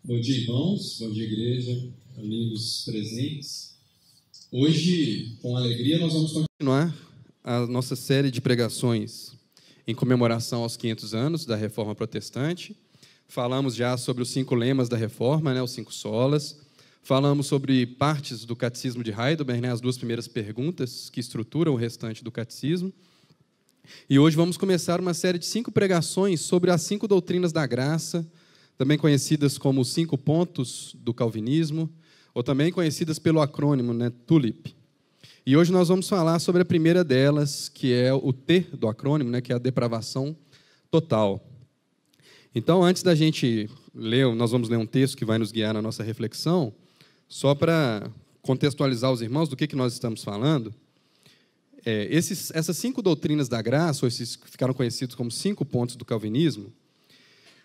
Bom dia, irmãos, bom dia, igreja, amigos presentes. Hoje, com alegria, nós vamos continuar a nossa série de pregações em comemoração aos 500 anos da Reforma Protestante. Falamos já sobre os 5 lemas da Reforma, os 5 solas. Falamos sobre partes do Catecismo de Heidelberg, as 2 primeiras perguntas que estruturam o restante do Catecismo. E hoje vamos começar uma série de 5 pregações sobre as 5 doutrinas da graça, também conhecidas como os 5 pontos do calvinismo, ou também conhecidas pelo acrônimo, TULIP. E hoje nós vamos falar sobre a primeira delas, que é o T do acrônimo, que é a depravação total. Então, antes da gente ler, nós vamos ler um texto que vai nos guiar na nossa reflexão, só para contextualizar os irmãos do que nós estamos falando. Essas 5 doutrinas da graça, ou esses que ficaram conhecidos como 5 pontos do calvinismo,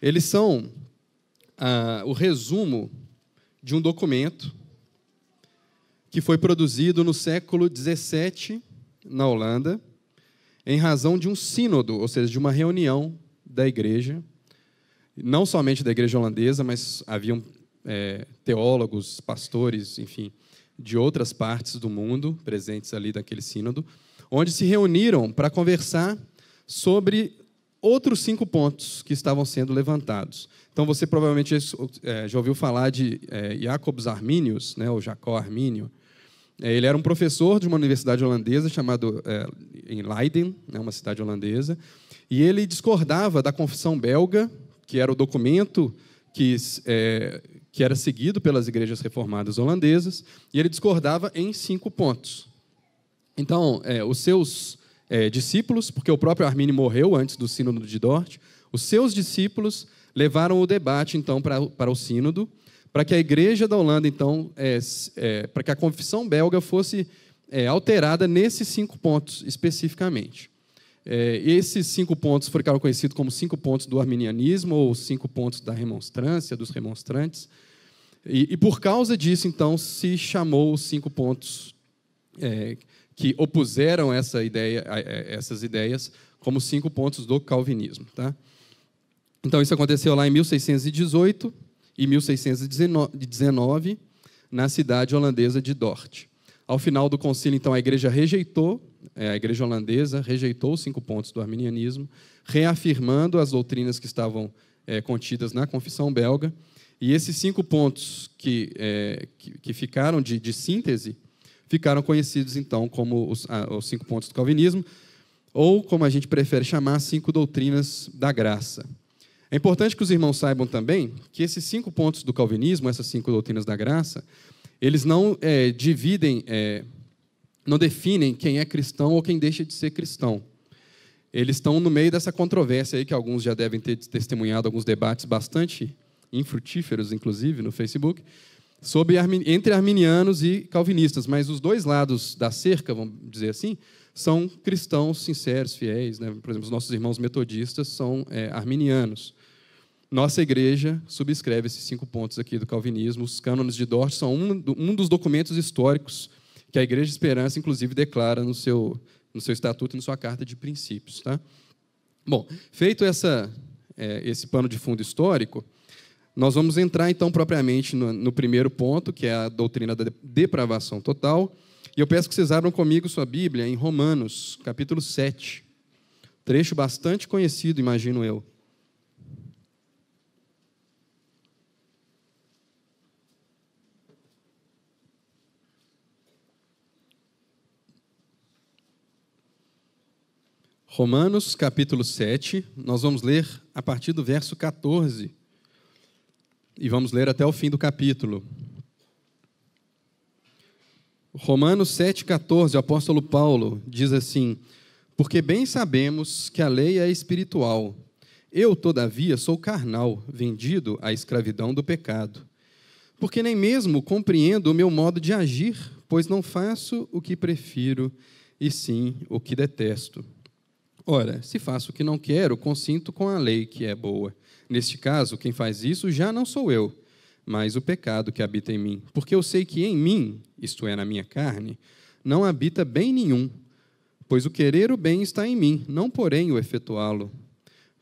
eles são o resumo de um documento que foi produzido no século XVII, na Holanda, em razão de um sínodo, ou seja, de uma reunião da igreja, não somente da igreja holandesa, mas haviam teólogos, pastores, enfim, de outras partes do mundo presentes ali naquele sínodo, onde se reuniram para conversar sobre outros 5 pontos que estavam sendo levantados. Então, você provavelmente já ouviu falar de Jacobus Arminius, ou Jacó Armínio. Ele era um professor de uma universidade holandesa chamada em Leiden, uma cidade holandesa, e ele discordava da Confissão Belga, que era o documento que era seguido pelas igrejas reformadas holandesas, e ele discordava em 5 pontos. Então, os seus discípulos, porque o próprio Armínio morreu antes do sínodo de Dort, os seus discípulos levaram o debate, então, para o sínodo, para que a igreja da Holanda, então, para que a confissão belga fosse alterada nesses 5 pontos, especificamente. Esses 5 pontos ficaram conhecidos como 5 pontos do arminianismo, ou 5 pontos da remonstrância, dos remonstrantes, e por causa disso, então, se chamou os 5 pontos que opuseram essas ideias como 5 pontos do calvinismo. Tá? Então, isso aconteceu lá em 1618 e 1619, na cidade holandesa de Dort. Ao final do concílio, então, a igreja holandesa rejeitou os 5 pontos do arminianismo, reafirmando as doutrinas que estavam contidas na confissão belga, e esses 5 pontos que ficaram de síntese ficaram conhecidos, então, como os 5 pontos do calvinismo, ou, como a gente prefere chamar, 5 doutrinas da graça. É importante que os irmãos saibam também que esses 5 pontos do calvinismo, essas 5 doutrinas da graça, eles não não definem quem é cristão ou quem deixa de ser cristão. Eles estão no meio dessa controvérsia aí, que alguns já devem ter testemunhado alguns debates bastante infrutíferos, inclusive, no Facebook, entre arminianos e calvinistas, mas os 2 lados da cerca, vamos dizer assim, são cristãos sinceros, fiéis. Por exemplo, os nossos irmãos metodistas são arminianos. Nossa igreja subscreve esses 5 pontos aqui do calvinismo. Os cânones de Dort são um dos documentos históricos que a Igreja de Esperança, inclusive, declara no seu estatuto e na sua carta de princípios. Tá? Bom, feito esse pano de fundo histórico, nós vamos entrar, então, propriamente no primeiro ponto, que é a doutrina da depravação total. E eu peço que vocês abram comigo sua Bíblia em Romanos, capítulo 7. Trecho bastante conhecido, imagino eu. Romanos, capítulo 7. Nós vamos ler a partir do verso 14. E vamos ler até o fim do capítulo. Romanos 7,14, o apóstolo Paulo diz assim: porque bem sabemos que a lei é espiritual. Eu, todavia, sou carnal, vendido à escravidão do pecado. Porque nem mesmo compreendo o meu modo de agir, pois não faço o que prefiro, e sim o que detesto. Ora, se faço o que não quero, consinto com a lei que é boa. Neste caso, quem faz isso já não sou eu, mas o pecado que habita em mim. Porque eu sei que em mim, isto é, na minha carne, não habita bem nenhum, pois o querer o bem está em mim, não porém o efetuá-lo.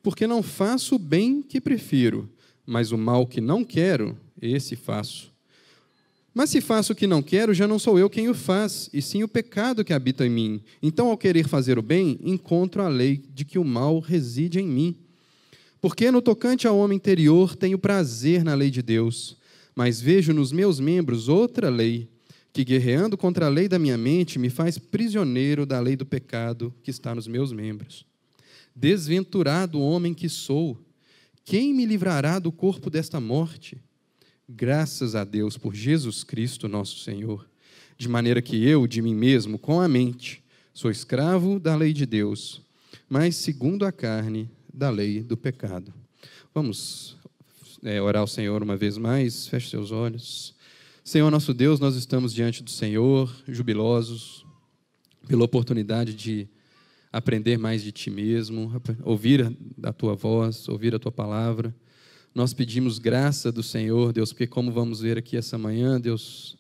Porque não faço o bem que prefiro, mas o mal que não quero, esse faço. Mas se faço o que não quero, já não sou eu quem o faz, e sim o pecado que habita em mim. Então, ao querer fazer o bem, encontro a lei de que o mal reside em mim. Porque no tocante ao homem interior tenho prazer na lei de Deus, mas vejo nos meus membros outra lei, que guerreando contra a lei da minha mente, me faz prisioneiro da lei do pecado que está nos meus membros. Desventurado homem que sou, quem me livrará do corpo desta morte? Graças a Deus por Jesus Cristo, nosso Senhor, de maneira que eu, de mim mesmo, com a mente, sou escravo da lei de Deus, mas segundo a carne, da lei do pecado. Vamos orar ao Senhor uma vez mais, feche seus olhos. Senhor nosso Deus, nós estamos diante do Senhor, jubilosos, pela oportunidade de aprender mais de Ti mesmo, ouvir a Tua voz, ouvir a Tua palavra. Nós pedimos graça do Senhor, Deus, porque como vamos ver aqui essa manhã, Deus,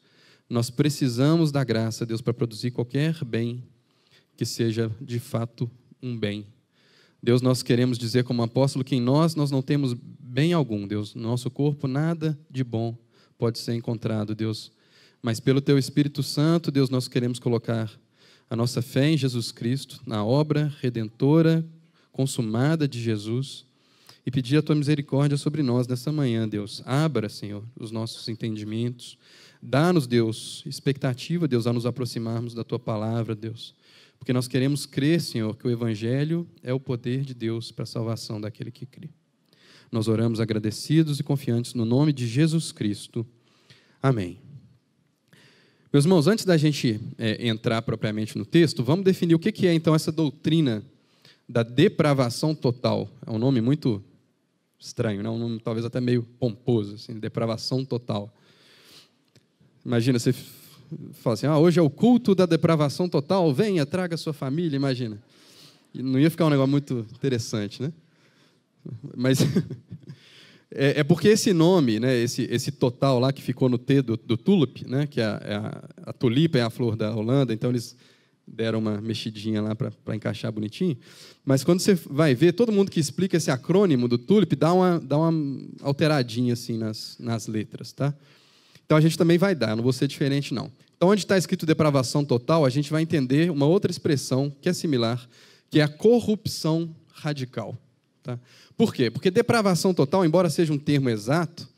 nós precisamos da graça, Deus, para produzir qualquer bem que seja de fato um bem. Deus, nós queremos dizer como apóstolo que em nós não temos bem algum, Deus, no nosso corpo nada de bom pode ser encontrado, Deus, mas pelo Teu Espírito Santo, Deus, nós queremos colocar a nossa fé em Jesus Cristo, na obra redentora, consumada de Jesus, e pedir a Tua misericórdia sobre nós nessa manhã, Deus. Abra, Senhor, os nossos entendimentos, dá-nos, Deus, expectativa, Deus, a nos aproximarmos da Tua palavra, Deus, porque nós queremos crer, Senhor, que o Evangelho é o poder de Deus para a salvação daquele que crê. Nós oramos agradecidos e confiantes no nome de Jesus Cristo. Amém. Meus irmãos, antes da gente entrar propriamente no texto, vamos definir o que é, então, essa doutrina da depravação total. É um nome muito estranho, né? Um nome talvez até meio pomposo, assim, depravação total. Imagina, você fala assim, hoje é o culto da depravação total, venha, traga a sua família, imagina. E não ia ficar um negócio muito interessante, né? Mas é porque esse nome, né, esse total lá que ficou no T do tulip, né, que a tulipa é a flor da Holanda, então eles deram uma mexidinha lá para encaixar bonitinho. Mas quando você vai ver, todo mundo que explica esse acrônimo do tulip dá uma alteradinha assim nas letras, tá? Então a gente também vai dar, não vou ser diferente não. Então onde está escrito depravação total, a gente vai entender uma outra expressão que é similar, que é a corrupção radical. Tá? Por quê? Porque depravação total, embora seja um termo exato,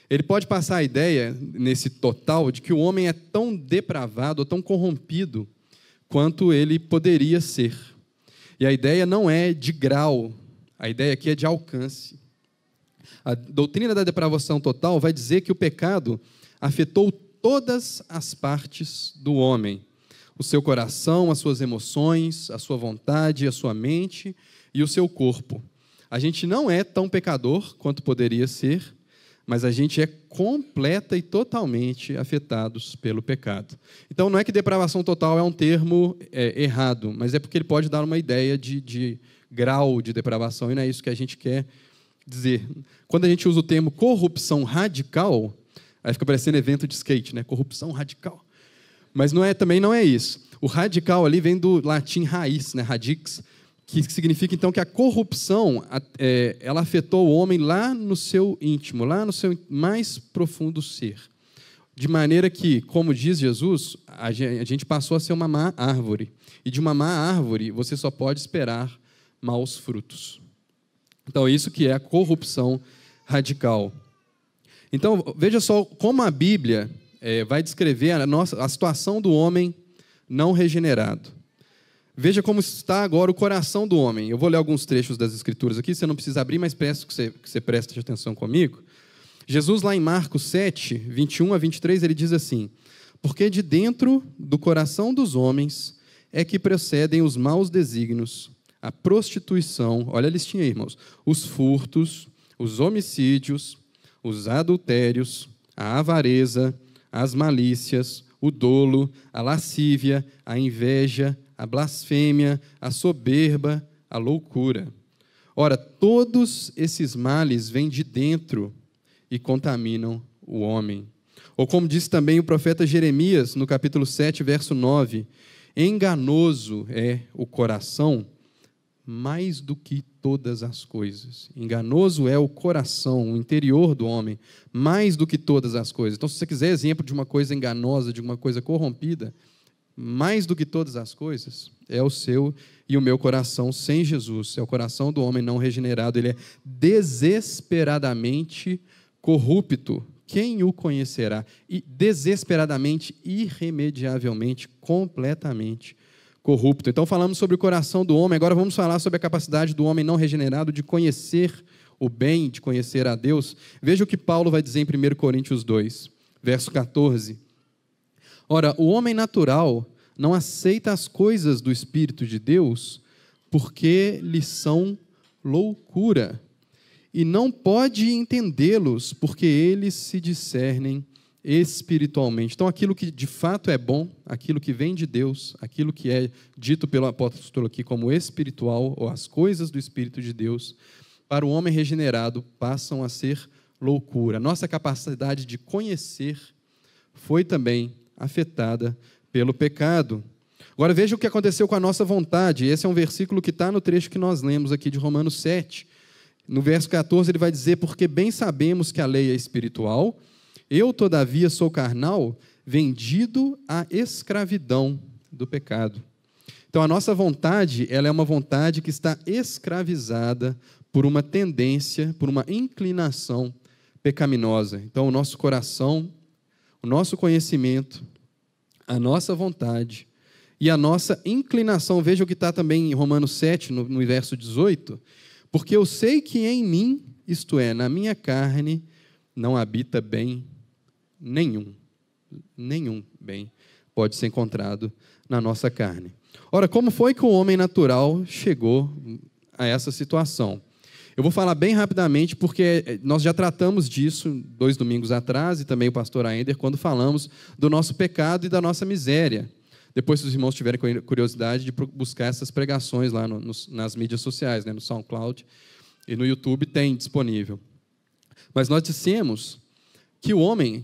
ele pode passar a ideia, nesse total, de que o homem é tão depravado, ou tão corrompido, quanto ele poderia ser. E a ideia não é de grau, a ideia aqui é de alcance. A doutrina da depravação total vai dizer que o pecado afetou todas as partes do homem. O seu coração, as suas emoções, a sua vontade, a sua mente e o seu corpo. A gente não é tão pecador quanto poderia ser, mas a gente é completa e totalmente afetados pelo pecado. Então, não é que depravação total é um termo errado, mas é porque ele pode dar uma ideia de grau de depravação, e não é isso que a gente quer dizer. Quando a gente usa o termo corrupção radical, aí fica parecendo evento de skate, né? Corrupção radical. Mas também não é isso. O radical ali vem do latim raiz, né? Radix, que significa, então, que a corrupção ela afetou o homem lá no seu íntimo, lá no seu mais profundo ser. De maneira que, como diz Jesus, a gente passou a ser uma má árvore. E de uma má árvore, você só pode esperar maus frutos. Então, isso que é a corrupção radical. Então, veja só como a Bíblia vai descrever a situação do homem não regenerado. Veja como está agora o coração do homem. Eu vou ler alguns trechos das Escrituras aqui, você não precisa abrir, mas peço que você preste atenção comigo. Jesus, lá em Marcos 7, 21 a 23, ele diz assim: porque de dentro do coração dos homens é que procedem os maus desígnios, a prostituição, olha a listinha aí, irmãos, os furtos, os homicídios, os adultérios, a avareza, as malícias, o dolo, a lascívia, a inveja, a blasfêmia, a soberba, a loucura. Ora, todos esses males vêm de dentro e contaminam o homem. Ou como diz também o profeta Jeremias, no capítulo 7, verso 9, enganoso é o coração mais do que todas as coisas. Enganoso é o coração, o interior do homem, mais do que todas as coisas. Então, se você quiser exemplo de uma coisa enganosa, de uma coisa corrompida, mais do que todas as coisas, é o seu e o meu coração sem Jesus. É o coração do homem não regenerado. Ele é desesperadamente corrupto. Quem o conhecerá? E desesperadamente, irremediavelmente, completamente corrupto. Então, falamos sobre o coração do homem. Agora vamos falar sobre a capacidade do homem não regenerado de conhecer o bem, de conhecer a Deus. Veja o que Paulo vai dizer em 1 Coríntios 2, verso 14. Ora, o homem natural não aceita as coisas do Espírito de Deus porque lhes são loucura, e não pode entendê-los porque eles se discernem espiritualmente. Então, aquilo que de fato é bom, aquilo que vem de Deus, aquilo que é dito pelo apóstolo aqui como espiritual, ou as coisas do Espírito de Deus, para o homem regenerado passam a ser loucura. Nossa capacidade de conhecer foi também afetada pelo pecado. Agora veja o que aconteceu com a nossa vontade. Esse é um versículo que está no trecho que nós lemos aqui de Romanos 7. No verso 14 ele vai dizer: porque bem sabemos que a lei é espiritual, eu todavia sou carnal, vendido à escravidão do pecado. Então a nossa vontade, ela é uma vontade que está escravizada por uma tendência, por uma inclinação pecaminosa. Então o nosso coração, o nosso conhecimento, a nossa vontade e a nossa inclinação. Veja o que está também em Romanos 7, no verso 18. Porque eu sei que em mim, isto é, na minha carne, não habita bem nenhum. Nenhum bem pode ser encontrado na nossa carne. Ora, como foi que o homem natural chegou a essa situação? Eu vou falar bem rapidamente, porque nós já tratamos disso 2 domingos atrás, e também o pastor Aender, quando falamos do nosso pecado e da nossa miséria. Depois, se os irmãos tiverem curiosidade de buscar essas pregações lá nas mídias sociais, no SoundCloud e no YouTube, tem disponível. Mas nós dissemos que o homem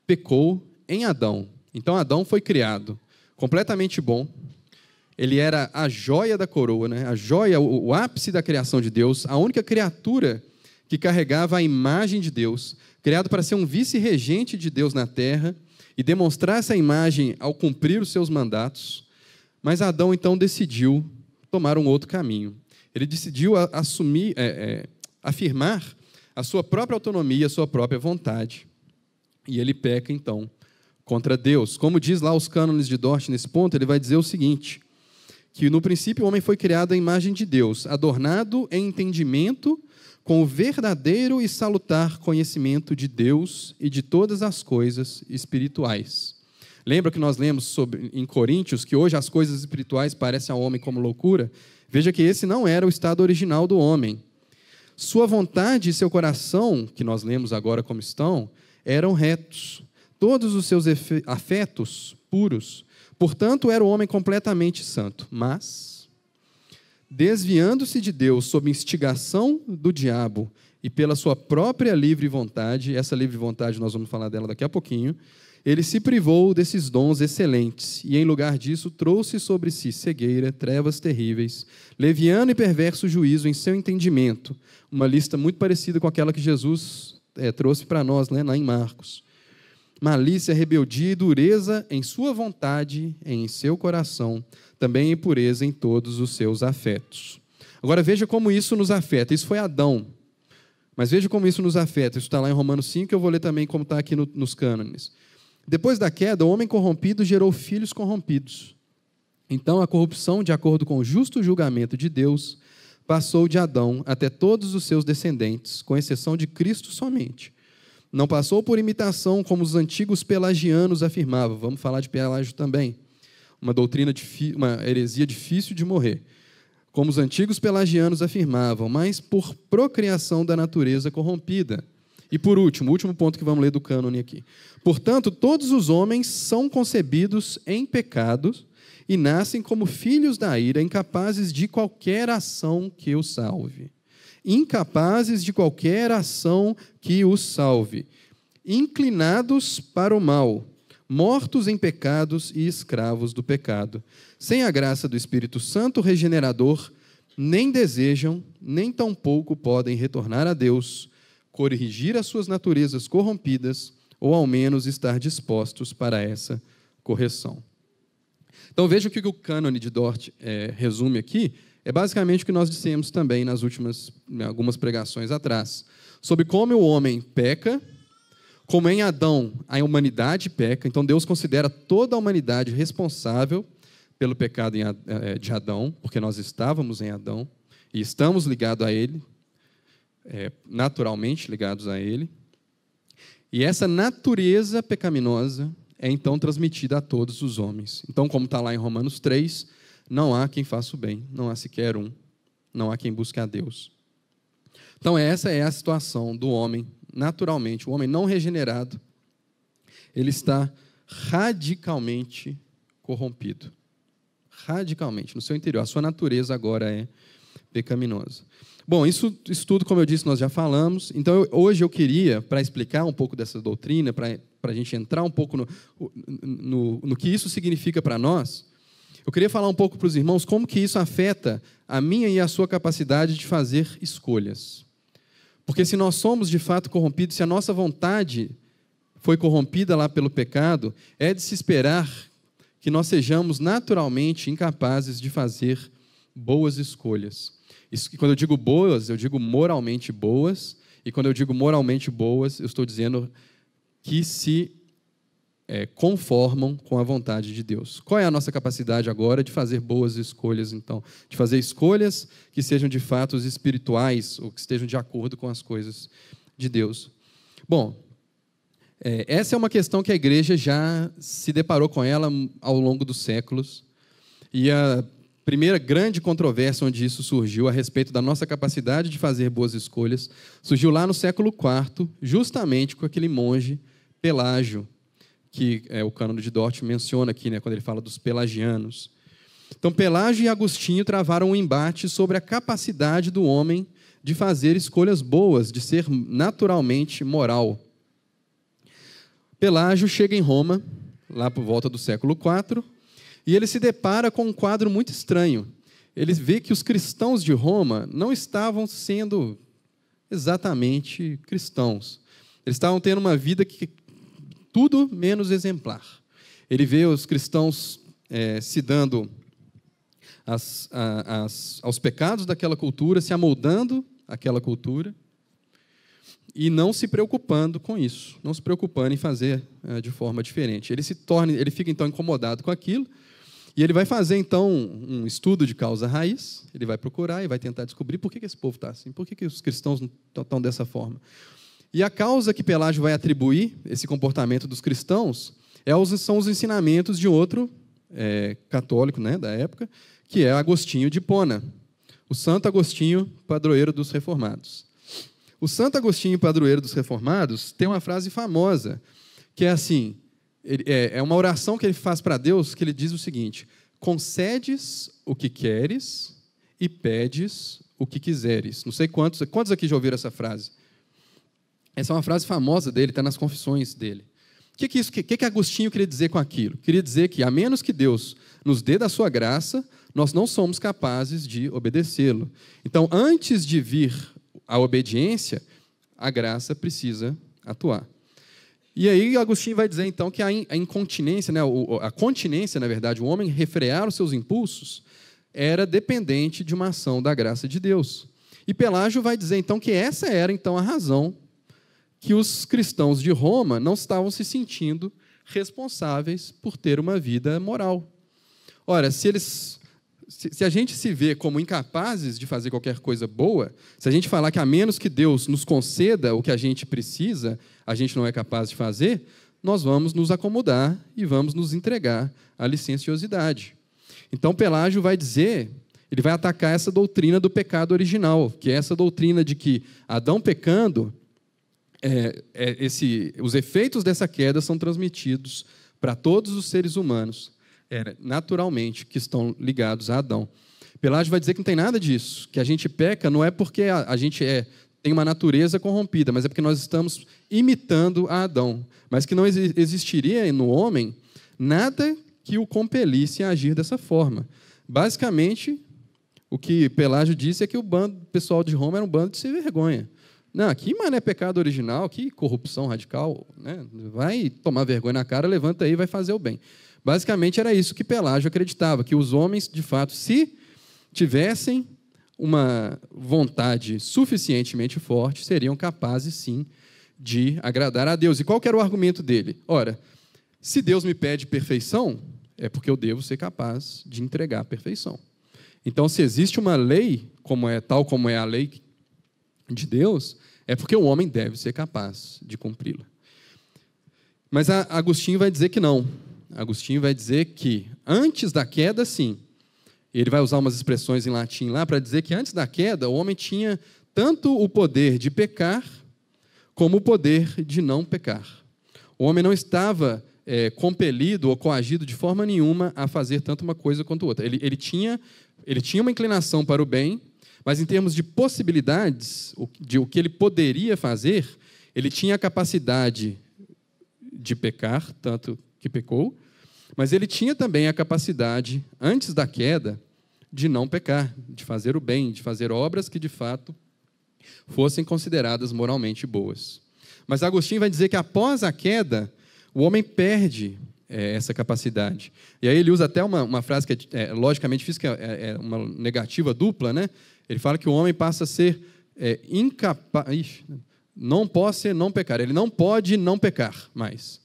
pecou em Adão. Então, Adão foi criado completamente bom. Ele era a joia da coroa, a joia, o ápice da criação de Deus, a única criatura que carregava a imagem de Deus, criado para ser um vice-regente de Deus na terra, e demonstrar essa imagem ao cumprir os seus mandatos. Mas Adão, então, decidiu tomar um outro caminho. Ele decidiu afirmar a sua própria autonomia, a sua própria vontade. E ele peca, então, contra Deus. Como diz lá os cânones de Dort, nesse ponto, ele vai dizer o seguinte, que no princípio o homem foi criado à imagem de Deus, adornado em entendimento com o verdadeiro e salutar conhecimento de Deus e de todas as coisas espirituais. Lembra que nós lemos em Coríntios que hoje as coisas espirituais parecem ao homem como loucura? Veja que esse não era o estado original do homem. Sua vontade e seu coração, que nós lemos agora como estão, eram retos. Todos os seus afetos puros. Portanto, era o homem completamente santo. Mas, desviando-se de Deus sob instigação do diabo e pela sua própria livre vontade, essa livre vontade nós vamos falar dela daqui a pouquinho, ele se privou desses dons excelentes e, em lugar disso, trouxe sobre si cegueira, trevas terríveis, leviano e perverso juízo em seu entendimento. Uma lista muito parecida com aquela que Jesus trouxe para nós, lá em Marcos. Malícia, rebeldia e dureza em sua vontade, em seu coração, também impureza em todos os seus afetos. Agora veja como isso nos afeta. Isso foi Adão. Mas veja como isso nos afeta. Isso está lá em Romanos 5, eu vou ler também como está aqui nos cânones. Depois da queda, o homem corrompido gerou filhos corrompidos. Então a corrupção, de acordo com o justo julgamento de Deus, passou de Adão até todos os seus descendentes, com exceção de Cristo somente. Não passou por imitação, como os antigos pelagianos afirmavam. Vamos falar de Pelágio também. Uma heresia difícil de morrer. Como os antigos pelagianos afirmavam, mas por procriação da natureza corrompida. E por último, o último ponto que vamos ler do cânone aqui. Portanto, todos os homens são concebidos em pecados e nascem como filhos da ira, incapazes de qualquer ação que os salve. Incapazes de qualquer ação que os salve, inclinados para o mal, mortos em pecados e escravos do pecado. Sem a graça do Espírito Santo regenerador, nem desejam, nem tampouco podem retornar a Deus, corrigir as suas naturezas corrompidas, ou ao menos estar dispostos para essa correção. Então veja que o cânone de Dort resume aqui, é basicamente o que nós dissemos também nas algumas pregações atrás, sobre como o homem peca, como em Adão a humanidade peca, então Deus considera toda a humanidade responsável pelo pecado de Adão, porque nós estávamos em Adão e estamos ligados a ele, naturalmente ligados a ele. E essa natureza pecaminosa é então transmitida a todos os homens. Então, como está lá em Romanos 3, não há quem faça o bem, não há sequer um, não há quem busque a Deus. Então, essa é a situação do homem, naturalmente. O homem não regenerado, ele está radicalmente corrompido. Radicalmente, no seu interior. A sua natureza agora é pecaminosa. Bom, isso tudo, como eu disse, nós já falamos. Então, hoje eu queria, para explicar um pouco dessa doutrina, para a gente entrar um pouco no que isso significa para nós, eu queria falar um pouco para os irmãos como que isso afeta a minha e a sua capacidade de fazer escolhas. Porque se nós somos de fato corrompidos, se a nossa vontade foi corrompida lá pelo pecado, é de se esperar que nós sejamos naturalmente incapazes de fazer boas escolhas. Isso, quando eu digo boas, eu digo moralmente boas, e quando eu digo moralmente boas, eu estou dizendo que se conformam com a vontade de Deus. Qual é a nossa capacidade agora de fazer boas escolhas, então? De fazer escolhas que sejam de fato espirituais, ou que estejam de acordo com as coisas de Deus. Bom, essa é uma questão que a igreja já se deparou com ela ao longo dos séculos, e a primeira grande controvérsia onde isso surgiu a respeito da nossa capacidade de fazer boas escolhas surgiu lá no século IV, justamente com aquele monge Pelágio, que o cânone de Dort menciona aqui, quando ele fala dos pelagianos. Então, Pelágio e Agostinho travaram um embate sobre a capacidade do homem de fazer escolhas boas, de ser naturalmente moral. Pelágio chega em Roma, lá por volta do século IV, e ele se depara com um quadro muito estranho. Ele vê que os cristãos de Roma não estavam sendo exatamente cristãos. Eles estavam tendo uma vida que tudo menos exemplar. Ele vê os cristãos se dando aos pecados daquela cultura, se amoldando àquela cultura, e não se preocupando com isso, não se preocupando em fazer de forma diferente. Ele fica então incomodado com aquilo, e ele vai fazer então um estudo de causa raiz, ele vai procurar e vai tentar descobrir por que esse povo está assim, por que os cristãos estão dessa forma. E a causa que Pelágio vai atribuir esse comportamento dos cristãos são os ensinamentos de outro católico da época, que é Agostinho de Hipona, o Santo Agostinho, padroeiro dos reformados. O Santo Agostinho, padroeiro dos reformados, tem uma frase famosa, que é assim, é uma oração que ele faz para Deus, que ele diz o seguinte: concedes o que queres e pedes o que quiseres. Não sei quantos aqui já ouviram essa frase. Essa é uma frase famosa dele, está nas confissões dele. O que Agostinho queria dizer com aquilo? Queria dizer que, a menos que Deus nos dê da sua graça, nós não somos capazes de obedecê-lo. Então, antes de vir a obediência, a graça precisa atuar. E aí Agostinho vai dizer, então, que a incontinência, a continência, na verdade, o homem refrear os seus impulsos, era dependente de uma ação da graça de Deus. E Pelágio vai dizer, então, que essa era, então, a razão que os cristãos de Roma não estavam se sentindo responsáveis por ter uma vida moral. Ora, se a gente se vê como incapazes de fazer qualquer coisa boa, se a gente falar que a menos que Deus nos conceda o que a gente precisa, a gente não é capaz de fazer, nós vamos nos acomodar e vamos nos entregar à licenciosidade. Então, Pelágio vai dizer, ele vai atacar essa doutrina do pecado original, que é essa doutrina de que Adão pecando, os efeitos dessa queda são transmitidos para todos os seres humanos, naturalmente, que estão ligados a Adão. Pelágio vai dizer que não tem nada disso, que a gente peca não é porque a gente tem uma natureza corrompida, mas é porque nós estamos imitando a Adão, mas que não existiria no homem nada que o compelisse a agir dessa forma. Basicamente, o que Pelágio disse é que o pessoal de Roma era um bando de sem vergonha. Não, aqui, mano, é pecado original, que corrupção radical, né? Vai tomar vergonha na cara, levanta aí e vai fazer o bem. Basicamente era isso que Pelágio acreditava, que os homens, de fato, se tivessem uma vontade suficientemente forte, seriam capazes, sim, de agradar a Deus. E qual que era o argumento dele? Ora, se Deus me pede perfeição, é porque eu devo ser capaz de entregar a perfeição. Então, se existe uma lei, tal como é a lei de Deus, é porque o homem deve ser capaz de cumpri-la. Mas Agostinho vai dizer que não. Agostinho vai dizer que antes da queda, sim. Ele vai usar umas expressões em latim lá para dizer que antes da queda o homem tinha tanto o poder de pecar como o poder de não pecar. O homem não estava compelido ou coagido de forma nenhuma a fazer tanto uma coisa quanto outra. Ele tinha uma inclinação para o bem, mas em termos de possibilidades, de o que ele poderia fazer, ele tinha a capacidade de pecar, tanto que pecou, mas ele tinha também a capacidade, antes da queda, de não pecar, de fazer o bem, de fazer obras que, de fato, fossem consideradas moralmente boas. Mas Agostinho vai dizer que, após a queda, o homem perde essa capacidade. E aí ele usa até uma frase que é logicamente difícil, que é uma negativa dupla, né? Ele fala que o homem passa a ser incapaz, não pode ser não pecar, ele não pode não pecar mais.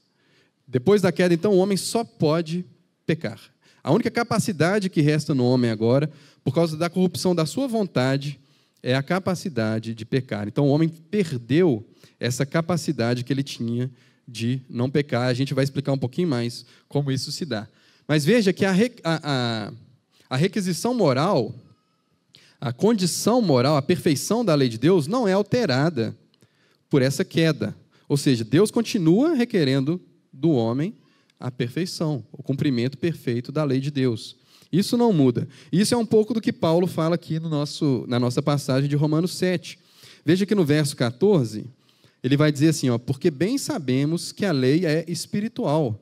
Depois da queda, então, o homem só pode pecar. A única capacidade que resta no homem agora, por causa da corrupção da sua vontade, é a capacidade de pecar. Então, o homem perdeu essa capacidade que ele tinha de não pecar. A gente vai explicar um pouquinho mais como isso se dá. Mas veja que a requisição moral, a condição moral, a perfeição da lei de Deus não é alterada por essa queda. Ou seja, Deus continua requerendo do homem a perfeição, o cumprimento perfeito da lei de Deus. Isso não muda. Isso é um pouco do que Paulo fala aqui na nossa passagem de Romanos 7. Veja que no verso 14, ele vai dizer assim, porque bem sabemos que a lei é espiritual.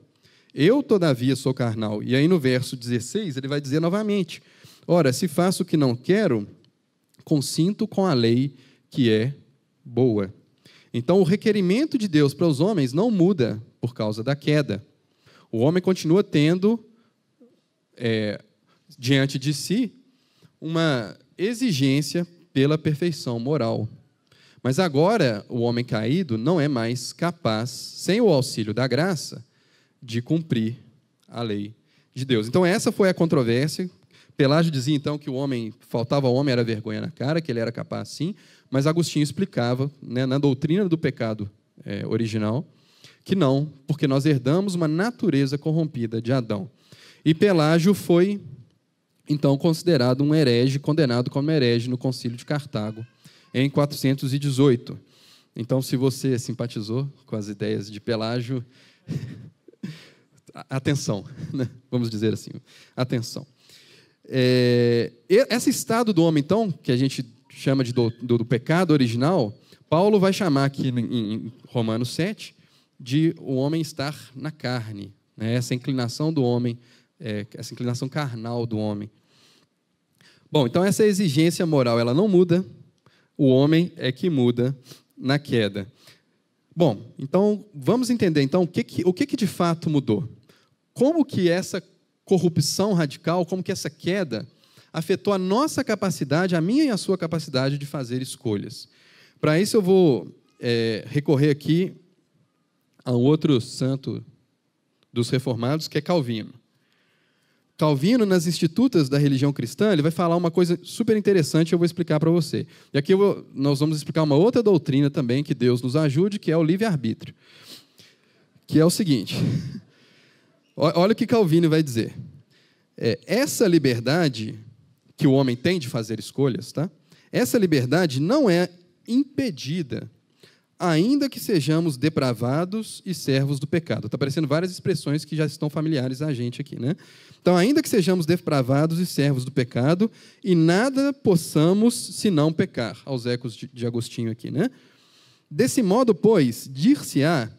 Eu, todavia, sou carnal. E aí no verso 16, ele vai dizer novamente, ora, se faço o que não quero, consinto com a lei que é boa. Então, o requerimento de Deus para os homens não muda por causa da queda. O homem continua tendo, diante de si, uma exigência pela perfeição moral. Mas agora, o homem caído não é mais capaz, sem o auxílio da graça, de cumprir a lei de Deus. Então, essa foi a controvérsia. Pelágio dizia, então, que faltava ao homem era vergonha na cara, que ele era capaz, sim, mas Agostinho explicava, né, na doutrina do pecado original, que não, porque nós herdamos uma natureza corrompida de Adão. E Pelágio foi, então, considerado um herege, condenado como herege no Concílio de Cartago, em 418. Então, se você simpatizou com as ideias de Pelágio, atenção, né? Vamos dizer assim, atenção. Esse estado do homem, então, que a gente chama do pecado original, Paulo vai chamar aqui em Romanos 7 de o homem estar na carne, né? Essa inclinação do homem, essa inclinação carnal do homem. Bom, então essa exigência moral ela não muda, o homem é que muda na queda. Bom, então vamos entender então o que de fato mudou. Como que essa corrupção radical, como que essa queda afetou a nossa capacidade, a minha e a sua capacidade de fazer escolhas. Para isso eu vou recorrer aqui a um outro santo dos reformados, que é Calvino. Calvino, nas Institutas da Religião Cristã, ele vai falar uma coisa super interessante, eu vou explicar para você. E aqui nós vamos explicar uma outra doutrina também, que Deus nos ajude, que é o livre-arbítrio. Que é o seguinte, olha o que Calvino vai dizer. Essa liberdade que o homem tem de fazer escolhas, tá? Essa liberdade não é impedida, ainda que sejamos depravados e servos do pecado. Está aparecendo várias expressões que já estão familiares a gente aqui, né? Então, ainda que sejamos depravados e servos do pecado, e nada possamos senão pecar, aos ecos de Agostinho aqui, né? Desse modo, pois, dir-se-á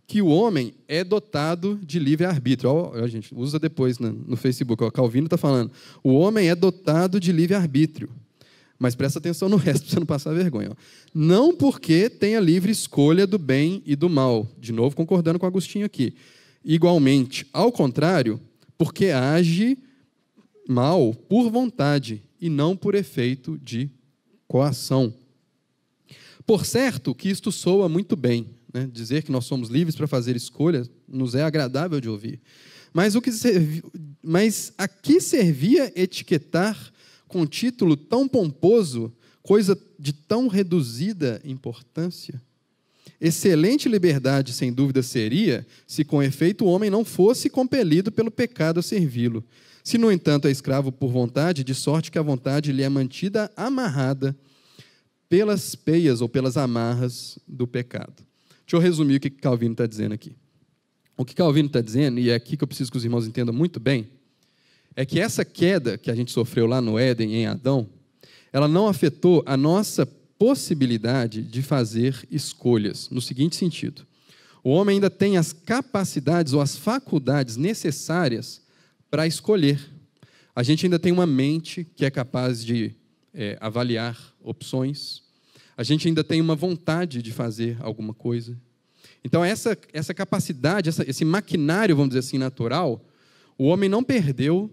que o homem é dotado de livre-arbítrio. Ó, gente, usa depois no Facebook. O Calvino está falando. O homem é dotado de livre-arbítrio. Mas presta atenção no resto para você não passar vergonha. Ó. Não porque tenha livre escolha do bem e do mal. De novo, concordando com Agostinho aqui. Igualmente, ao contrário, porque age mal por vontade e não por efeito de coação. Por certo que isto soa muito bem, né? Dizer que nós somos livres para fazer escolhas nos é agradável de ouvir. Mas a que servia etiquetar com título tão pomposo, coisa de tão reduzida importância? Excelente liberdade, sem dúvida, seria se, com efeito, o homem não fosse compelido pelo pecado a servi-lo. Se, no entanto, é escravo por vontade, de sorte que a vontade lhe é mantida amarrada pelas peias ou pelas amarras do pecado. Deixa eu resumir o que Calvino está dizendo aqui. O que Calvino está dizendo, e é aqui que eu preciso que os irmãos entendam muito bem, é que essa queda que a gente sofreu lá no Éden, em Adão, ela não afetou a nossa possibilidade de fazer escolhas, no seguinte sentido. O homem ainda tem as capacidades ou as faculdades necessárias para escolher. A gente ainda tem uma mente que é capaz de avaliar opções. A gente ainda tem uma vontade de fazer alguma coisa. Então, essa capacidade, esse maquinário, vamos dizer assim, natural, o homem não perdeu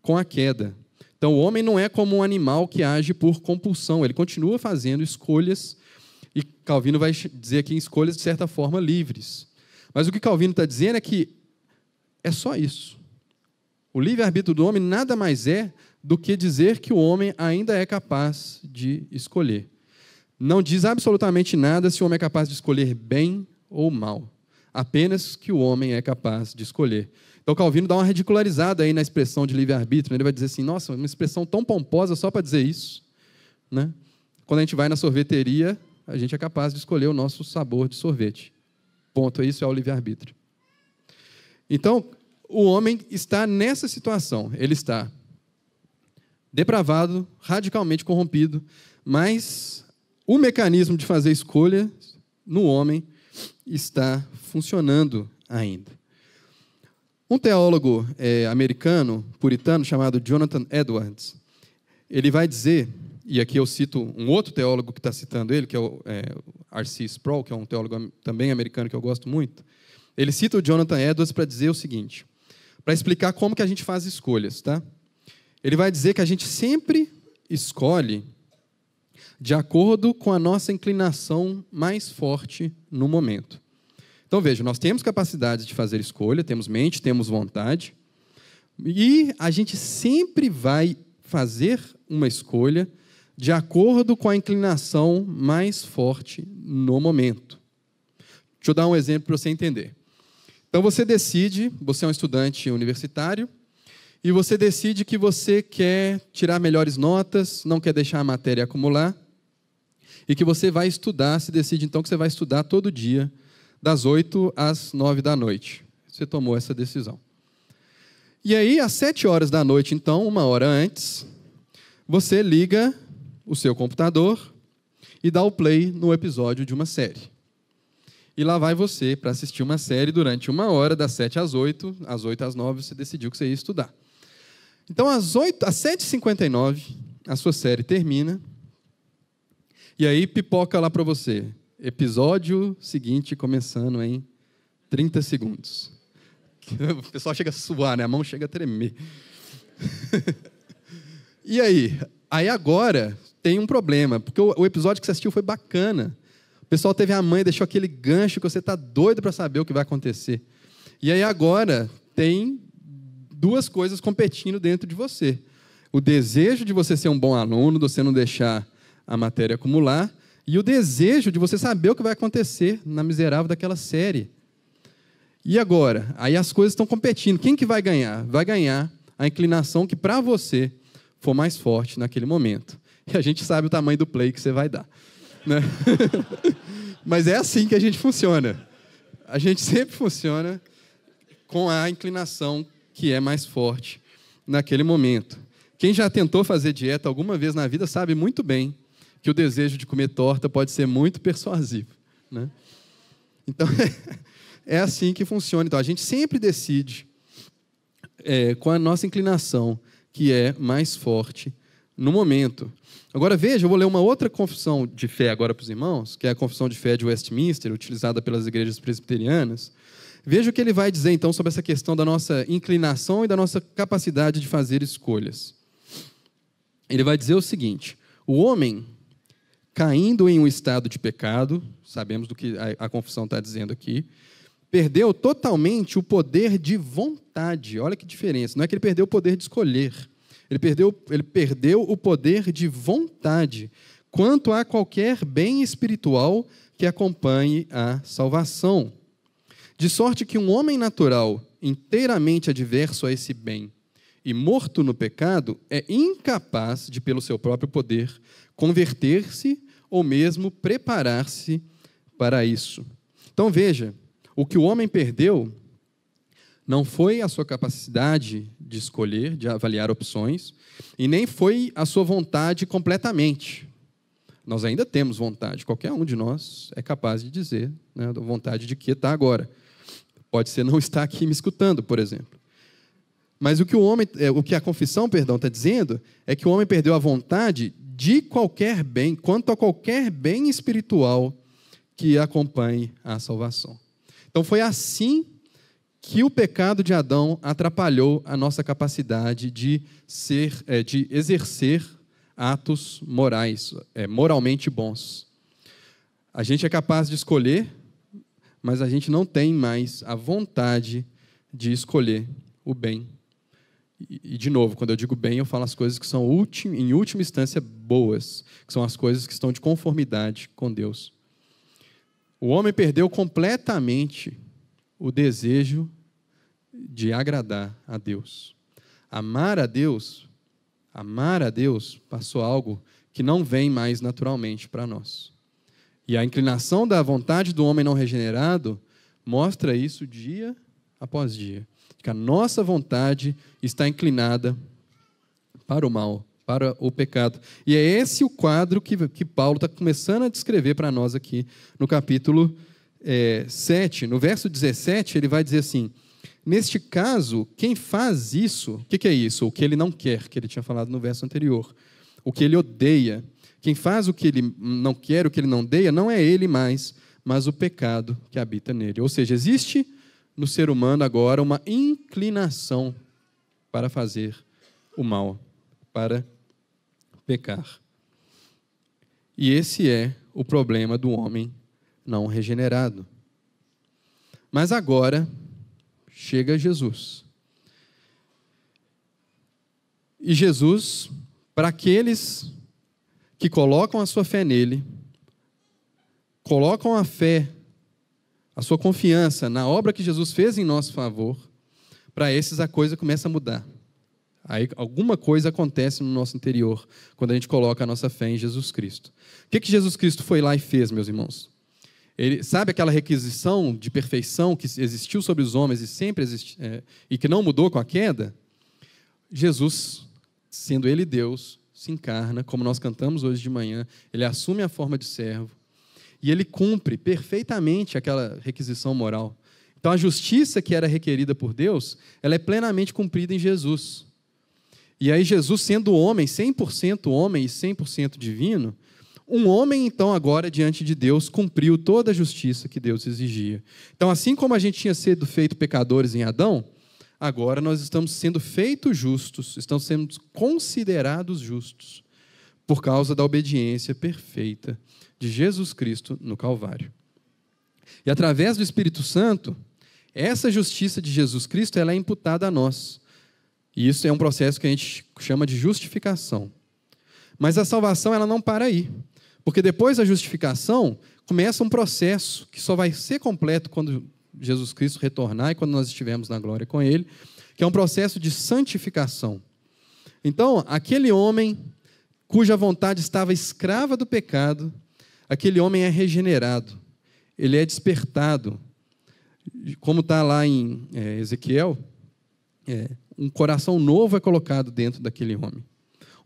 com a queda. Então, o homem não é como um animal que age por compulsão. Ele continua fazendo escolhas, e Calvino vai dizer aqui escolhas, de certa forma, livres. Mas o que Calvino está dizendo é que é só isso. O livre-arbítrio do homem nada mais é do que dizer que o homem ainda é capaz de escolher. Não diz absolutamente nada se o homem é capaz de escolher bem ou mal. Apenas que o homem é capaz de escolher. Então, Calvino dá uma ridicularizada aí na expressão de livre-arbítrio. Ele vai dizer assim, nossa, uma expressão tão pomposa só para dizer isso. Né? Quando a gente vai na sorveteria, a gente é capaz de escolher o nosso sabor de sorvete. Ponto, isso é o livre-arbítrio. Então, o homem está nessa situação. Ele está depravado, radicalmente corrompido, mas o mecanismo de fazer escolha no homem está funcionando ainda. Um teólogo americano, puritano, chamado Jonathan Edwards, ele vai dizer, e aqui eu cito um outro teólogo que está citando ele, que é o R.C. Sproul, que é um teólogo também americano que eu gosto muito. Ele cita o Jonathan Edwards para dizer o seguinte, para explicar como que a gente faz escolhas. Tá? Ele vai dizer que a gente sempre escolhe de acordo com a nossa inclinação mais forte no momento. Então, veja, nós temos capacidade de fazer escolha, temos mente, temos vontade, e a gente sempre vai fazer uma escolha de acordo com a inclinação mais forte no momento. Deixa eu dar um exemplo para você entender. Então, você decide, você é um estudante universitário, e você decide que você quer tirar melhores notas, não quer deixar a matéria acumular, e que você vai estudar, se decide então que você vai estudar todo dia, das 8 às 9 da noite. Você tomou essa decisão. E aí, às 7 horas da noite, então, 1 hora antes, você liga o seu computador e dá o play no episódio de uma série. E lá vai você para assistir uma série durante 1 hora, das 7 às 8, às 8 às 9, você decidiu que você ia estudar. Então, às 7h59, a sua série termina, e aí pipoca lá para você. Episódio seguinte começando em 30 segundos. O pessoal chega a suar, né? A mão chega a tremer. E aí? Aí agora tem um problema, porque o episódio que você assistiu foi bacana. O pessoal teve a mãe, deixou aquele gancho que você está doido para saber o que vai acontecer. E aí agora tem 2 coisas competindo dentro de você. O desejo de você ser um bom aluno, de você não deixar a matéria acumular, e o desejo de você saber o que vai acontecer na miserável daquela série. E agora? Aí as coisas estão competindo. Quem que vai ganhar? Vai ganhar a inclinação que para você for mais forte naquele momento. E a gente sabe o tamanho do play que você vai dar. Né? Mas é assim que a gente funciona. A gente sempre funciona com a inclinação que é mais forte naquele momento. Quem já tentou fazer dieta alguma vez na vida sabe muito bem que o desejo de comer torta pode ser muito persuasivo. Né? Então, é assim que funciona. Então, a gente sempre decide com a nossa inclinação, que é mais forte no momento. Agora, veja, eu vou ler uma outra confissão de fé agora para os irmãos, que é a confissão de fé de Westminster, utilizada pelas igrejas presbiterianas. Veja o que ele vai dizer, então, sobre essa questão da nossa inclinação e da nossa capacidade de fazer escolhas. Ele vai dizer o seguinte: o homem, caindo em um estado de pecado, sabemos do que a confissão está dizendo aqui, perdeu totalmente o poder de vontade. Olha que diferença. Não é que ele perdeu o poder de escolher. Ele perdeu o poder de vontade quanto a qualquer bem espiritual que acompanhe a salvação. De sorte que um homem natural, inteiramente adverso a esse bem e morto no pecado, é incapaz de, pelo seu próprio poder, converter-se ou mesmo preparar-se para isso. Então, veja, o que o homem perdeu não foi a sua capacidade de escolher, de avaliar opções, e nem foi a sua vontade completamente. Nós ainda temos vontade, qualquer um de nós é capaz de dizer, né, a vontade de que está agora. Pode ser não estar aqui me escutando, por exemplo. Mas o que a confissão, está dizendo é que o homem perdeu a vontade de qualquer bem, quanto a qualquer bem espiritual que acompanhe a salvação. Então foi assim que o pecado de Adão atrapalhou a nossa capacidade de exercer atos morais, moralmente bons. A gente é capaz de escolher, mas a gente não tem mais a vontade de escolher o bem. E de novo, quando eu digo bem, eu falo as coisas que são, em última instância, boas, que são as coisas que estão de conformidade com Deus. O homem perdeu completamente o desejo de agradar a Deus. Amar a Deus passou algo que não vem mais naturalmente para nós. E a inclinação da vontade do homem não regenerado mostra isso dia após dia. Que a nossa vontade está inclinada para o mal, para o pecado. E é esse o quadro que Paulo está começando a descrever para nós aqui no capítulo 7. No verso 17, ele vai dizer assim: neste caso, quem faz isso, o que é isso? O que ele não quer, que ele tinha falado no verso anterior. O que ele odeia. Quem faz o que ele não quer, o que ele não odeia, não é ele mais, mas o pecado que habita nele. Ou seja, existe no ser humano agora uma inclinação para fazer o mal, para pecar. E esse é o problema do homem não regenerado. Mas agora chega Jesus. E Jesus, para aqueles que colocam a sua fé nele, colocam a fé, a sua confiança na obra que Jesus fez em nosso favor, para esses a coisa começa a mudar. Aí alguma coisa acontece no nosso interior quando a gente coloca a nossa fé em Jesus Cristo. O que Jesus Cristo foi lá e fez, meus irmãos? Ele, sabe aquela requisição de perfeição que existiu sobre os homens e sempre existe, e que não mudou com a queda? Jesus, sendo Ele Deus, se encarna, como nós cantamos hoje de manhã, Ele assume a forma de servo e Ele cumpre perfeitamente aquela requisição moral. Então, a justiça que era requerida por Deus, ela é plenamente cumprida em Jesus. E aí, Jesus, sendo homem, 100% homem e 100% divino, um homem, então, agora, diante de Deus, cumpriu toda a justiça que Deus exigia. Então, assim como a gente tinha sido feito pecadores em Adão, agora nós estamos sendo feitos justos, estamos sendo considerados justos, por causa da obediência perfeita de Jesus Cristo no Calvário. E através do Espírito Santo, essa justiça de Jesus Cristo, ela é imputada a nós. E isso é um processo que a gente chama de justificação. Mas a salvação, ela não para aí. Porque depois da justificação, começa um processo que só vai ser completo quando Jesus Cristo retornar e quando nós estivermos na glória com Ele, que é um processo de santificação. Então, aquele homem cuja vontade estava escrava do pecado, aquele homem é regenerado, ele é despertado. Como está lá em Ezequiel, um coração novo é colocado dentro daquele homem.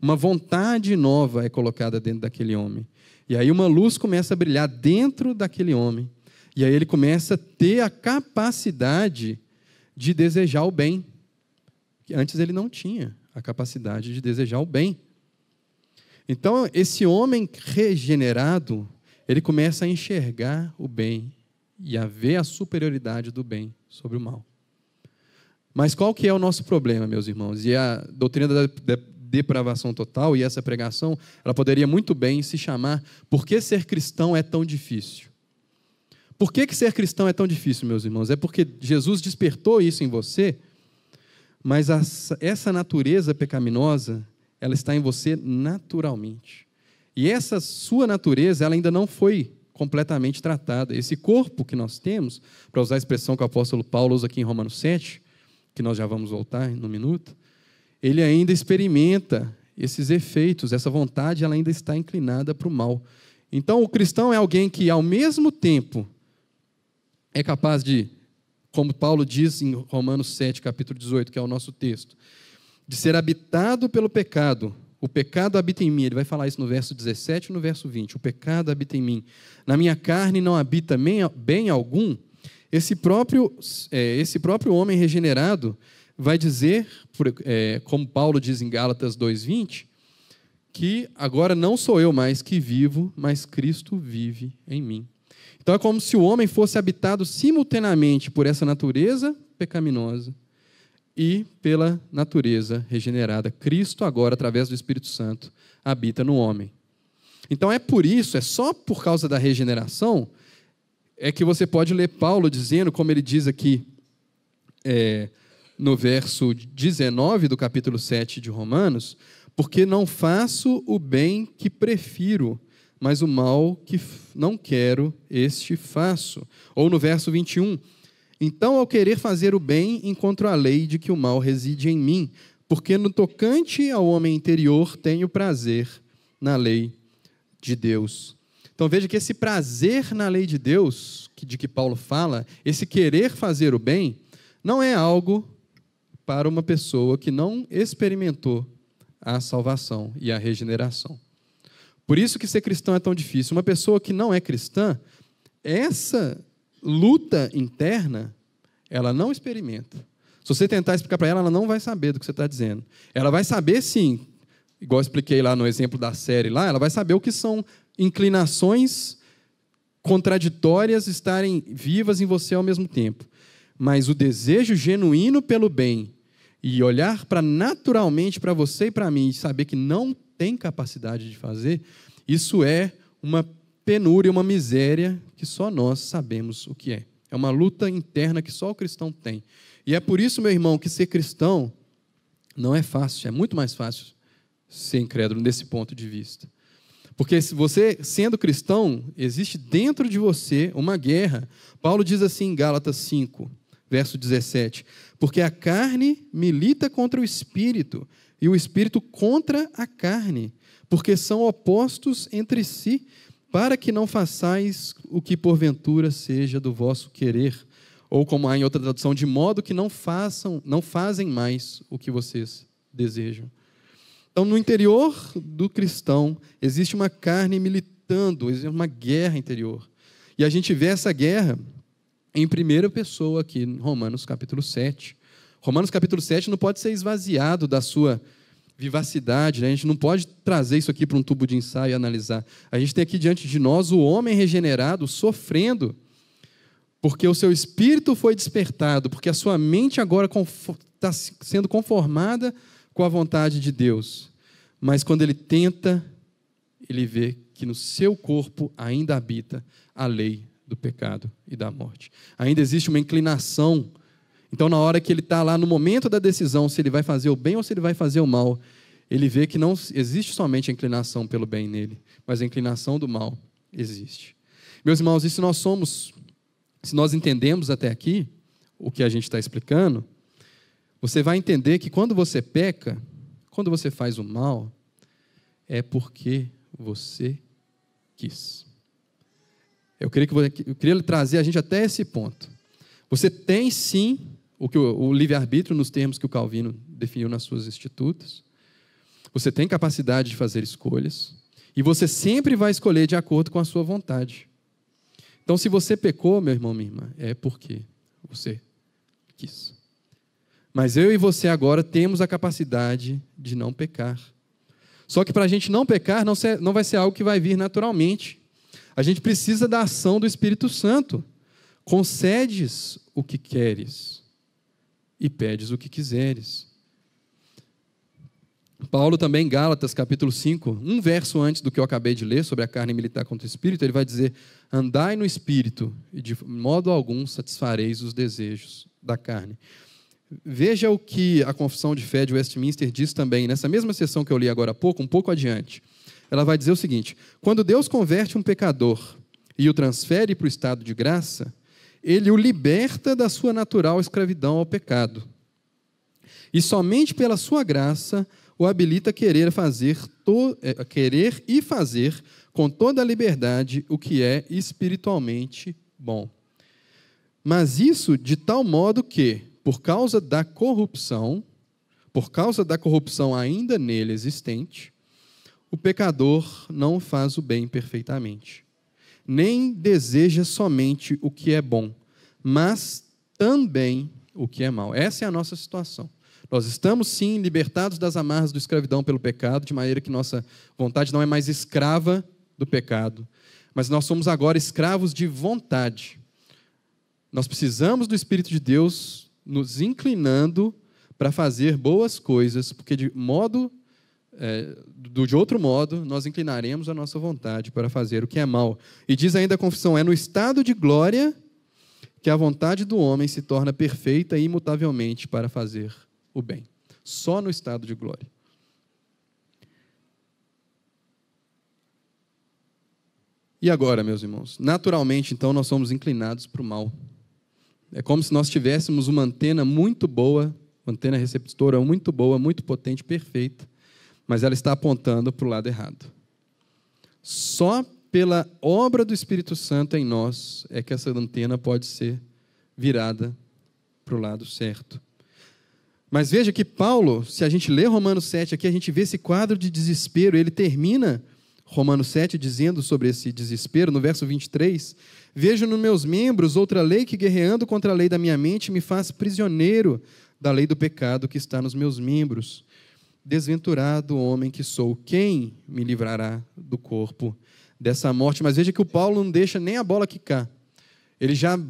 Uma vontade nova é colocada dentro daquele homem. E aí uma luz começa a brilhar dentro daquele homem. E aí ele começa a ter a capacidade de desejar o bem. Antes ele não tinha a capacidade de desejar o bem. Então, esse homem regenerado, ele começa a enxergar o bem e a ver a superioridade do bem sobre o mal. Mas qual que é o nosso problema, meus irmãos? E a doutrina da depravação total, e essa pregação, ela poderia muito bem se chamar Por que ser cristão é tão difícil? Por que ser cristão é tão difícil, meus irmãos? É porque Jesus despertou isso em você, mas essa natureza pecaminosa, ela está em você naturalmente. E essa sua natureza, ela ainda não foi completamente tratada. Esse corpo que nós temos, para usar a expressão que o apóstolo Paulo usa aqui em Romanos 7, que nós já vamos voltar no minuto, ele ainda experimenta esses efeitos, essa vontade ela ainda está inclinada para o mal. Então, o cristão é alguém que, ao mesmo tempo, é capaz de, como Paulo diz em Romanos 7, capítulo 18, que é o nosso texto, de ser habitado pelo pecado. O pecado habita em mim. Ele vai falar isso no verso 17 e no verso 20. O pecado habita em mim. Na minha carne não habita bem algum. Esse próprio homem regenerado vai dizer, como Paulo diz em Gálatas 2:20, que agora não sou eu mais que vivo, mas Cristo vive em mim. Então é como se o homem fosse habitado simultaneamente por essa natureza pecaminosa e pela natureza regenerada. Cristo agora, através do Espírito Santo, habita no homem. Então é por isso, é só por causa da regeneração, é que você pode ler Paulo dizendo, como ele diz aqui no verso 19 do capítulo 7 de Romanos, porque não faço o bem que prefiro, mas o mal que não quero, este faço. Ou no verso 21, então ao querer fazer o bem, encontro a lei de que o mal reside em mim, porque no tocante ao homem interior tenho prazer na lei de Deus. Então veja que esse prazer na lei de Deus, de que Paulo fala, esse querer fazer o bem, não é algo para uma pessoa que não experimentou a salvação e a regeneração. Por isso que ser cristão é tão difícil. Uma pessoa que não é cristã, essa luta interna, ela não experimenta. Se você tentar explicar para ela, ela não vai saber do que você está dizendo. Ela vai saber, sim, igual eu expliquei lá no exemplo da série, lá, ela vai saber o que são inclinações contraditórias estarem vivas em você ao mesmo tempo. Mas o desejo genuíno pelo bem e olhar naturalmente para você e para mim e saber que não tem capacidade de fazer, isso é uma penúria, uma miséria que só nós sabemos o que é. É uma luta interna que só o cristão tem. E é por isso, meu irmão, que ser cristão não é fácil, é muito mais fácil ser incrédulo nesse ponto de vista. Porque se você, sendo cristão, existe dentro de você uma guerra. Paulo diz assim em Gálatas 5, verso 17, porque a carne milita contra o espírito, e o espírito contra a carne, porque são opostos entre si, para que não façais o que porventura seja do vosso querer, ou como há em outra tradução, de modo que não fazem mais o que vocês desejam. Então, no interior do cristão, existe uma carne militando, existe uma guerra interior. E a gente vê essa guerra em primeira pessoa aqui, em Romanos capítulo 7. Romanos capítulo 7 não pode ser esvaziado da sua vivacidade, né? A gente não pode trazer isso aqui para um tubo de ensaio e analisar. A gente tem aqui diante de nós o homem regenerado sofrendo, porque o seu espírito foi despertado, porque a sua mente agora está sendo conformada com a vontade de Deus. Mas quando ele tenta, ele vê que no seu corpo ainda habita a lei do pecado e da morte. Ainda existe uma inclinação. Então, na hora que ele está lá, no momento da decisão, se ele vai fazer o bem ou se ele vai fazer o mal, ele vê que não existe somente a inclinação pelo bem nele, mas a inclinação do mal existe. Meus irmãos, e se nós entendemos até aqui o que a gente está explicando, você vai entender que quando você peca, quando você faz o mal, é porque você quis. Eu queria trazer a gente até esse ponto. Você tem, sim, o livre-arbítrio nos termos que o Calvino definiu nas suas Institutas. Você tem capacidade de fazer escolhas. E você sempre vai escolher de acordo com a sua vontade. Então, se você pecou, meu irmão, minha irmã, é porque você quis. Mas eu e você agora temos a capacidade de não pecar. Só que para a gente não pecar, não vai ser algo que vai vir naturalmente. A gente precisa da ação do Espírito Santo. Concedes o que queres e pedes o que quiseres. Paulo também, em Gálatas, capítulo 5, um verso antes do que eu acabei de ler, sobre a carne militar contra o Espírito, ele vai dizer: andai no Espírito, e de modo algum satisfareis os desejos da carne. Veja o que a Confissão de Fé de Westminster diz também, nessa mesma sessão que eu li agora há pouco, um pouco adiante. Ela vai dizer o seguinte: quando Deus converte um pecador e o transfere para o estado de graça, Ele o liberta da sua natural escravidão ao pecado. E somente pela sua graça o habilita a querer e fazer com toda a liberdade o que é espiritualmente bom. Mas isso de tal modo que, por causa da corrupção ainda nele existente, o pecador não faz o bem perfeitamente, nem deseja somente o que é bom, mas também o que é mal. Essa é a nossa situação. Nós estamos, sim, libertados das amarras da escravidão pelo pecado, de maneira que nossa vontade não é mais escrava do pecado, mas nós somos agora escravos de vontade. Nós precisamos do Espírito de Deus nos inclinando para fazer boas coisas, porque de outro modo, nós inclinaremos a nossa vontade para fazer o que é mal. E diz ainda a confissão: é no estado de glória que a vontade do homem se torna perfeita e imutavelmente para fazer o bem. Só no estado de glória. E agora, meus irmãos? Naturalmente, então, nós somos inclinados para o mal. É como se nós tivéssemos uma antena muito boa, uma antena receptora muito boa, muito potente, perfeita, mas ela está apontando para o lado errado. Só pela obra do Espírito Santo em nós é que essa antena pode ser virada para o lado certo. Mas veja que Paulo, se a gente lê Romanos 7 aqui, a gente vê esse quadro de desespero. Ele termina Romanos 7 dizendo sobre esse desespero, no verso 23, vejo nos meus membros outra lei que, guerreando contra a lei da minha mente, me faz prisioneiro da lei do pecado que está nos meus membros. Desventurado homem que sou, quem me livrará do corpo dessa morte? Mas veja que o Paulo não deixa nem a bola quicar. Ele já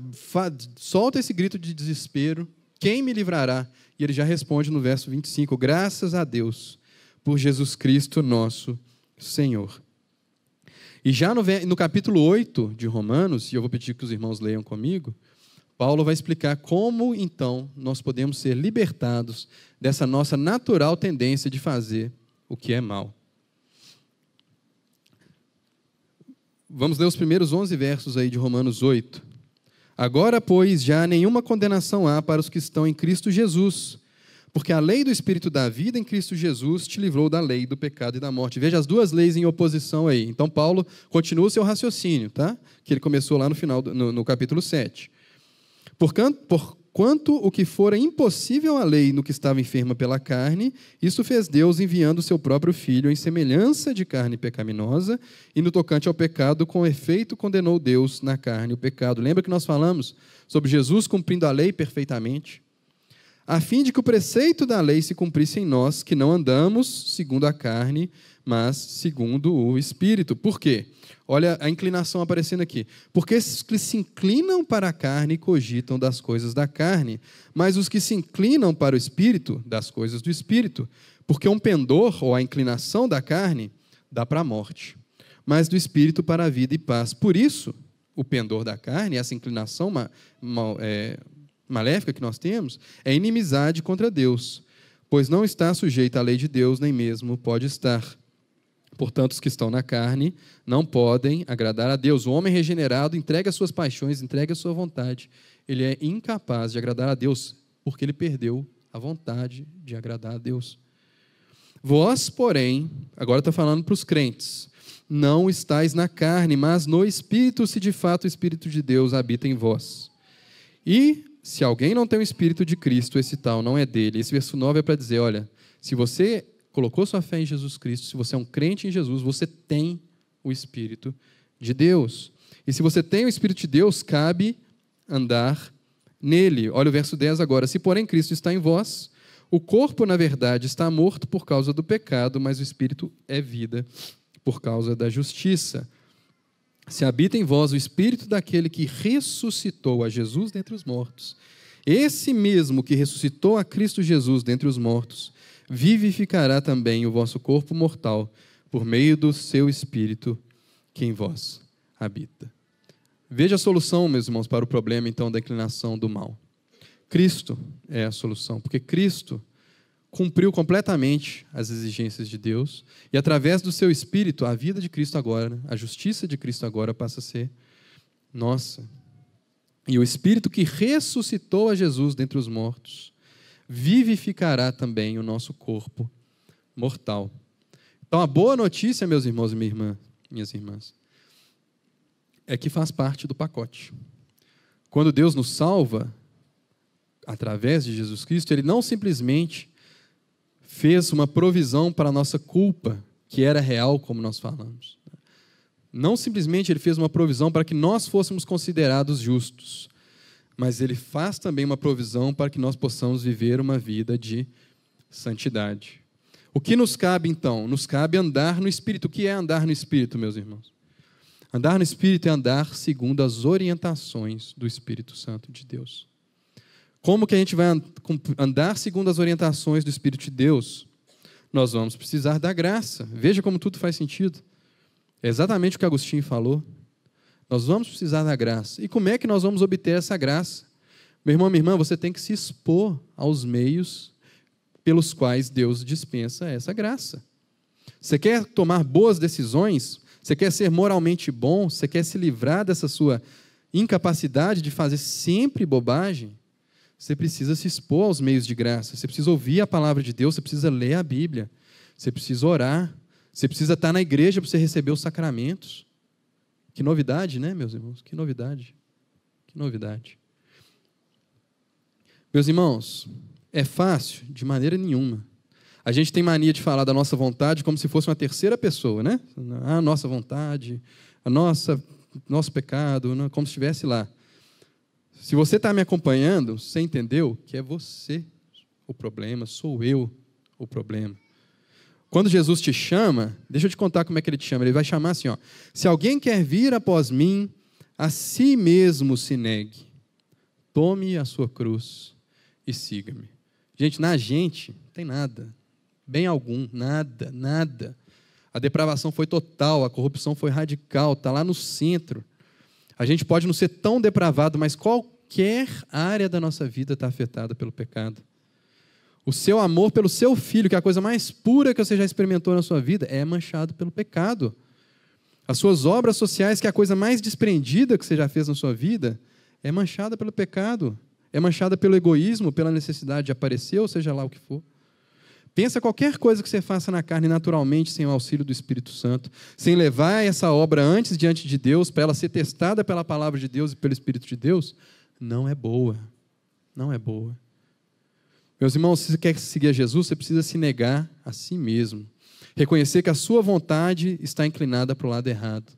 solta esse grito de desespero: quem me livrará? E ele já responde no verso 25, graças a Deus por Jesus Cristo nosso Senhor. E já no capítulo 8 de Romanos, e eu vou pedir que os irmãos leiam comigo, Paulo vai explicar como, então, nós podemos ser libertados dessa nossa natural tendência de fazer o que é mal. Vamos ler os primeiros 11 versos aí de Romanos 8. Agora, pois, já nenhuma condenação há para os que estão em Cristo Jesus, porque a lei do Espírito da vida em Cristo Jesus te livrou da lei do pecado e da morte. Veja as duas leis em oposição aí. Então, Paulo continua o seu raciocínio, tá? Que ele começou lá no final, no capítulo 7. Porquanto o que fora impossível à lei no que estava enferma pela carne, isso fez Deus enviando o seu próprio Filho em semelhança de carne pecaminosa, e no tocante ao pecado, com efeito condenou Deus na carne o pecado. Lembra que nós falamos sobre Jesus cumprindo a lei perfeitamente? A fim de que o preceito da lei se cumprisse em nós, que não andamos segundo a carne, mas segundo o Espírito. Por quê? Olha a inclinação aparecendo aqui. Porque esses que se inclinam para a carne cogitam das coisas da carne, mas os que se inclinam para o Espírito, das coisas do Espírito. Porque um pendor, ou a inclinação da carne, dá para a morte, mas do Espírito para a vida e paz. Por isso, o pendor da carne, essa inclinação maléfica que nós temos, é inimizade contra Deus, pois não está sujeita à lei de Deus, nem mesmo pode estar. Portanto, os que estão na carne não podem agradar a Deus. O homem regenerado entrega as suas paixões, entrega a sua vontade. Ele é incapaz de agradar a Deus, porque ele perdeu a vontade de agradar a Deus. Vós, porém, agora está falando para os crentes, não estáis na carne, mas no Espírito, se de fato o Espírito de Deus habita em vós. E se alguém não tem o Espírito de Cristo, esse tal não é dele. Esse verso 9 é para dizer, olha, se você colocou sua fé em Jesus Cristo, se você é um crente em Jesus, você tem o Espírito de Deus. E se você tem o Espírito de Deus, cabe andar nele. Olha o verso 10 agora. Se, porém, Cristo está em vós, o corpo, na verdade, está morto por causa do pecado, mas o Espírito é vida por causa da justiça. Se habita em vós o Espírito daquele que ressuscitou a Jesus dentre os mortos, esse mesmo que ressuscitou a Cristo Jesus dentre os mortos, vivificará também o vosso corpo mortal, por meio do seu Espírito que em vós habita. Veja a solução, meus irmãos, para o problema, então, da inclinação do mal. Cristo é a solução, porque Cristo cumpriu completamente as exigências de Deus, e através do seu Espírito, a vida de Cristo agora, a justiça de Cristo agora passa a ser nossa. E o Espírito que ressuscitou a Jesus dentre os mortos, vivificará também o nosso corpo mortal. Então, a boa notícia, meus irmãos e minhas irmãs, é que faz parte do pacote. Quando Deus nos salva, através de Jesus Cristo, Ele não simplesmente fez uma provisão para a nossa culpa, que era real, como nós falamos. Não simplesmente Ele fez uma provisão para que nós fôssemos considerados justos, mas Ele faz também uma provisão para que nós possamos viver uma vida de santidade. O que nos cabe, então? Nos cabe andar no Espírito. O que é andar no Espírito, meus irmãos? Andar no Espírito é andar segundo as orientações do Espírito Santo de Deus. Como que a gente vai andar segundo as orientações do Espírito de Deus? Nós vamos precisar da graça. Veja como tudo faz sentido. É exatamente o que Agostinho falou. Nós vamos precisar da graça. E como é que nós vamos obter essa graça? Meu irmão, minha irmã, você tem que se expor aos meios pelos quais Deus dispensa essa graça. Você quer tomar boas decisões? Você quer ser moralmente bom? Você quer se livrar dessa sua incapacidade de fazer sempre bobagem? Você precisa se expor aos meios de graça. Você precisa ouvir a palavra de Deus. Você precisa ler a Bíblia. Você precisa orar. Você precisa estar na igreja para você receber os sacramentos. Que novidade, né, meus irmãos? Que novidade. Que novidade. Meus irmãos, é fácil? De maneira nenhuma. A gente tem mania de falar da nossa vontade como se fosse uma terceira pessoa, né? A nossa vontade, nosso pecado, como se estivesse lá. Se você está me acompanhando, você entendeu que é você o problema, sou eu o problema. Quando Jesus te chama, deixa eu te contar como é que Ele te chama. Ele vai chamar assim, ó, se alguém quer vir após mim, a si mesmo se negue. Tome a sua cruz e siga-me. Gente, na gente não tem nada. Bem algum, nada, nada. A depravação foi total, a corrupção foi radical, está lá no centro. A gente pode não ser tão depravado, mas qualquer área da nossa vida está afetada pelo pecado. O seu amor pelo seu filho, que é a coisa mais pura que você já experimentou na sua vida, é manchado pelo pecado. As suas obras sociais, que é a coisa mais desprendida que você já fez na sua vida, é manchada pelo pecado. É manchada pelo egoísmo, pela necessidade de aparecer, ou seja lá o que for. Pensa qualquer coisa que você faça na carne naturalmente, sem o auxílio do Espírito Santo, sem levar essa obra antes diante de Deus, para ela ser testada pela palavra de Deus e pelo Espírito de Deus, não é boa. Não é boa. Meus irmãos, se você quer seguir a Jesus, você precisa se negar a si mesmo. Reconhecer que a sua vontade está inclinada para o lado errado.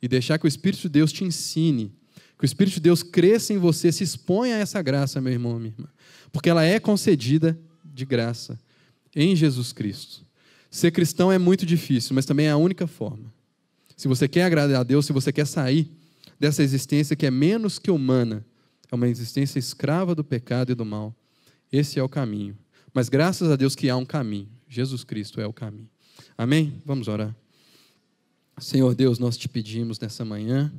E deixar que o Espírito de Deus te ensine. Que o Espírito de Deus cresça em você, se exponha a essa graça, meu irmão, minha irmã. Porque ela é concedida de graça em Jesus Cristo. Ser cristão é muito difícil, mas também é a única forma. Se você quer agradar a Deus, se você quer sair dessa existência que é menos que humana, é uma existência escrava do pecado e do mal, esse é o caminho. Mas graças a Deus que há um caminho. Jesus Cristo é o caminho. Amém? Vamos orar. Senhor Deus, nós te pedimos nessa manhã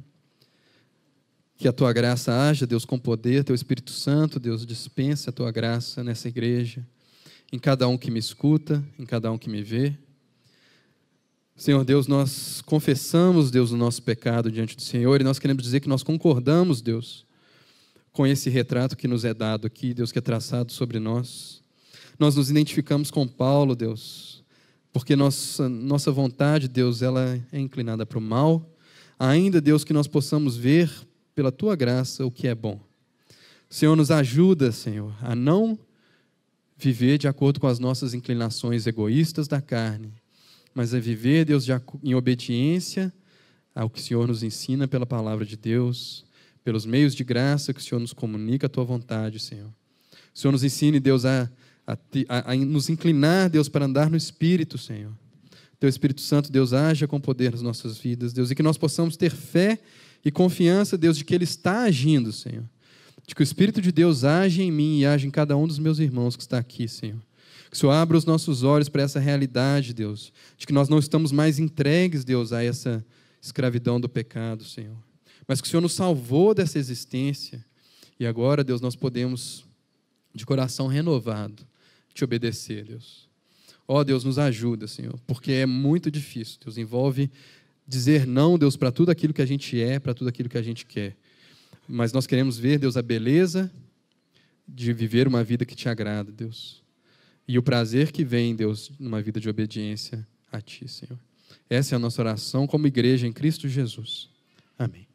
que a tua graça haja, Deus, com poder, teu Espírito Santo, Deus, dispensa a tua graça nessa igreja, em cada um que me escuta, em cada um que me vê. Senhor Deus, nós confessamos, Deus, o nosso pecado diante do Senhor, e nós queremos dizer que nós concordamos, Deus, com esse retrato que nos é dado aqui, Deus, que é traçado sobre nós. Nós nos identificamos com Paulo, Deus, porque nossa vontade, Deus, ela é inclinada para o mal. Ainda, Deus, que nós possamos ver, pela Tua graça, o que é bom. Senhor, nos ajuda, Senhor, a não viver de acordo com as nossas inclinações egoístas da carne, mas a viver, Deus, em obediência ao que o Senhor nos ensina pela palavra de Deus, pelos meios de graça que o Senhor nos comunica a Tua vontade, Senhor. O Senhor nos ensine, Deus, a nos inclinar, Deus, para andar no Espírito, Senhor. Teu Espírito Santo, Deus, haja com poder nas nossas vidas, Deus, e que nós possamos ter fé e confiança, Deus, de que Ele está agindo, Senhor. De que o Espírito de Deus age em mim e age em cada um dos meus irmãos que está aqui, Senhor. Que o Senhor abra os nossos olhos para essa realidade, Deus, de que nós não estamos mais entregues, Deus, a essa escravidão do pecado, Senhor. Mas que o Senhor nos salvou dessa existência e agora, Deus, nós podemos, de coração renovado, te obedecer, Deus. Ó, Deus, nos ajuda, Senhor, porque é muito difícil, Deus, envolve dizer não, Deus, para tudo aquilo que a gente é, para tudo aquilo que a gente quer. Mas nós queremos ver, Deus, a beleza de viver uma vida que te agrada, Deus. E o prazer que vem, Deus, numa vida de obediência a Ti, Senhor. Essa é a nossa oração como igreja em Cristo Jesus. Amém.